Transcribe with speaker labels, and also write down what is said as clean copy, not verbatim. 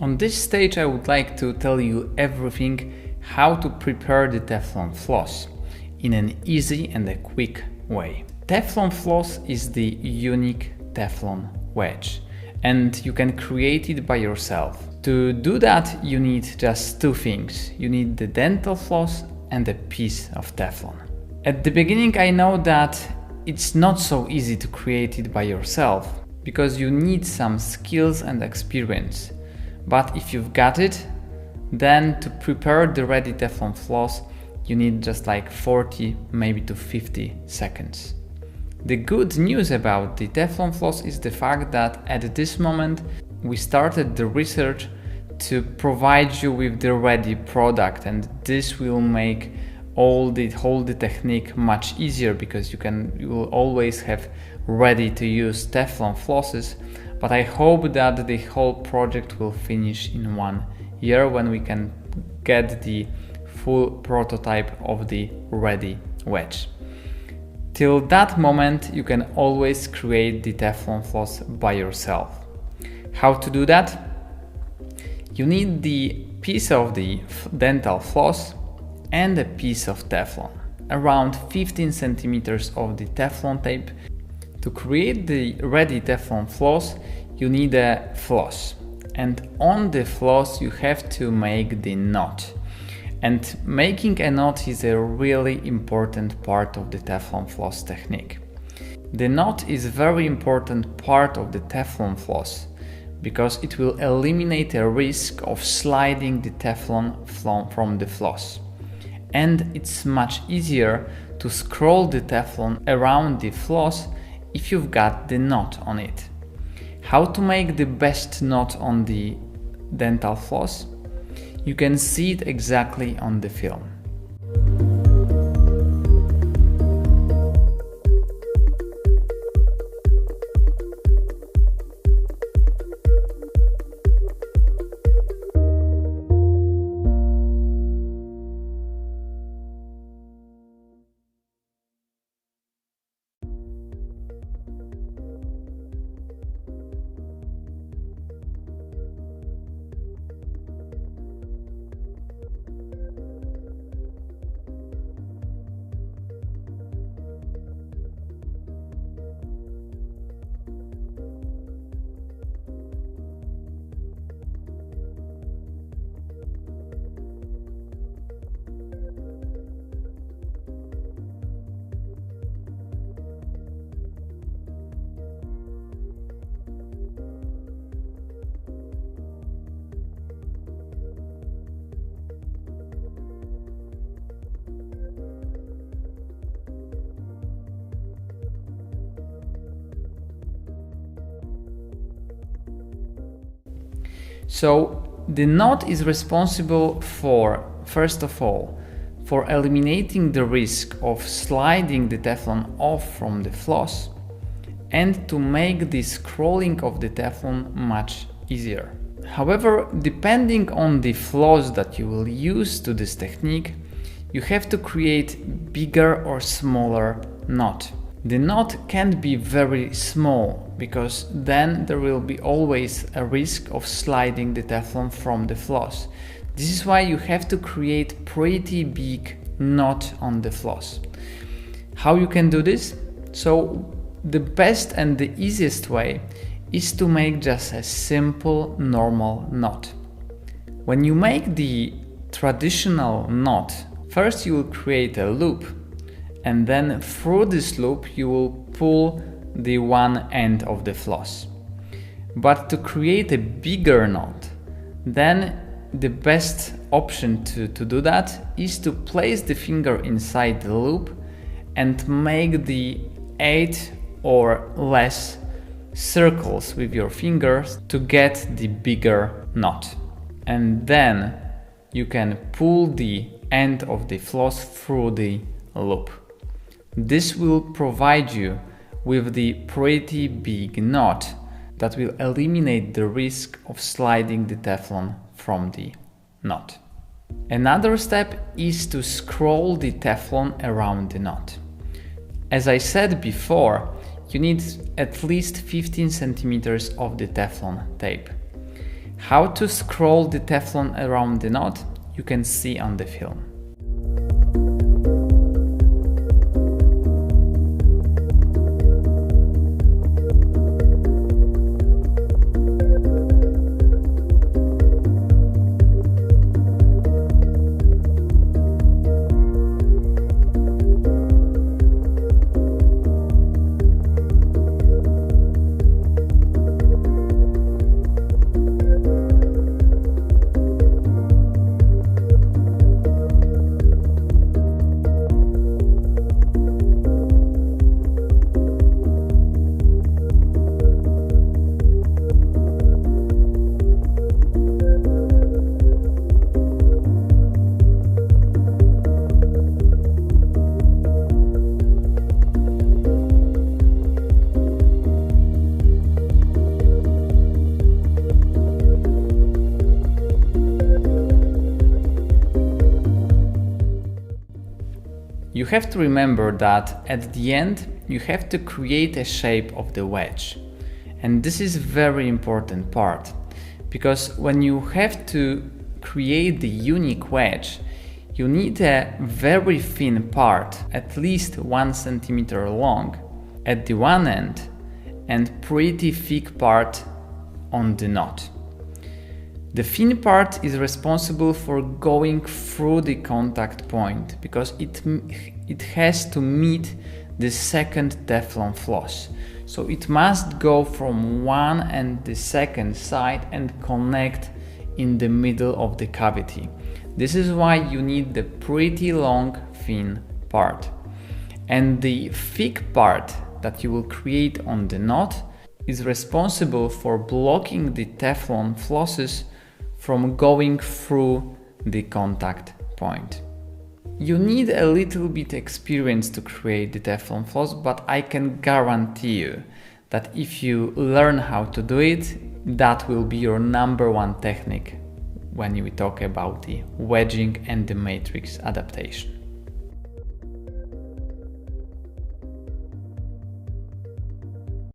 Speaker 1: On this stage, I would like to tell you everything how to prepare the Teflon floss in an easy and a quick way. Teflon floss is the unique Teflon wedge, and you can create it by yourself. To do that, you need just two things. You need the dental floss and a piece of Teflon. At the beginning, I know that it's not so easy to create it by yourself because you need some skills and experience. But if you've got it, then to prepare the ready Teflon floss, you need just like 40, maybe to 50 seconds. The good news about the Teflon floss is the fact that at this moment we started the research to provide you with the ready product, and this will make the technique much easier because you will always have ready to use Teflon flosses. But I hope that the whole project will finish in 1 year when we can get the full prototype of the ready wedge. Till that moment, you can always create the Teflon floss by yourself. How to do that? You need the piece of the dental floss and a piece of Teflon, around 15 centimeters of the Teflon tape. To create the ready Teflon floss, you need a floss, and on the floss you have to make the knot. And making a knot is a really important part of the Teflon floss technique. The knot is a very important part of the Teflon floss because it will eliminate a risk of sliding the Teflon from the floss. And it's much easier to scroll the Teflon around the floss if you've got the knot on it. How to make the best knot on the dental floss? You can see it exactly on the film. So the knot is responsible for, first of all, for eliminating the risk of sliding the Teflon off from the floss and to make the scrolling of the Teflon much easier. However, depending on the floss that you will use to this technique, you have to create bigger or smaller knot. The knot can't be very small because then there will be always a risk of sliding the Teflon from the floss. This is why you have to create pretty big knot on the floss. How you can do this? So the best and the easiest way is to make just a simple normal knot. When you make the traditional knot, first you will create a loop, and then through this loop you will pull the one end of the floss. But to create a bigger knot, then the best option to do that is to place the finger inside the loop and make the 8 or less circles with your fingers to get the bigger knot. And then you can pull the end of the floss through the loop. This will provide you with the pretty big knot that will eliminate the risk of sliding the Teflon from the knot. Another step is to scroll the Teflon around the knot. As I said before, you need at least 15 centimeters of the Teflon tape. How to scroll the Teflon around the knot you can see on the film. You have to remember that at the end you have to create a shape of the wedge. And this is a very important part, because when you have to create the unique wedge, you need a very thin part, at least 1 centimeter long at the one end, and pretty thick part on the knot. The thin part is responsible for going through the contact point because it has to meet the second Teflon floss. So it must go from one and the second side and connect in the middle of the cavity. This is why you need the pretty long thin part. And the thick part that you will create on the knot is responsible for blocking the Teflon flosses from going through the contact point. You need a little bit experience to create the Teflon floss, but I can guarantee you that if you learn how to do it, that will be your number one technique when we talk about the wedging and the matrix adaptation.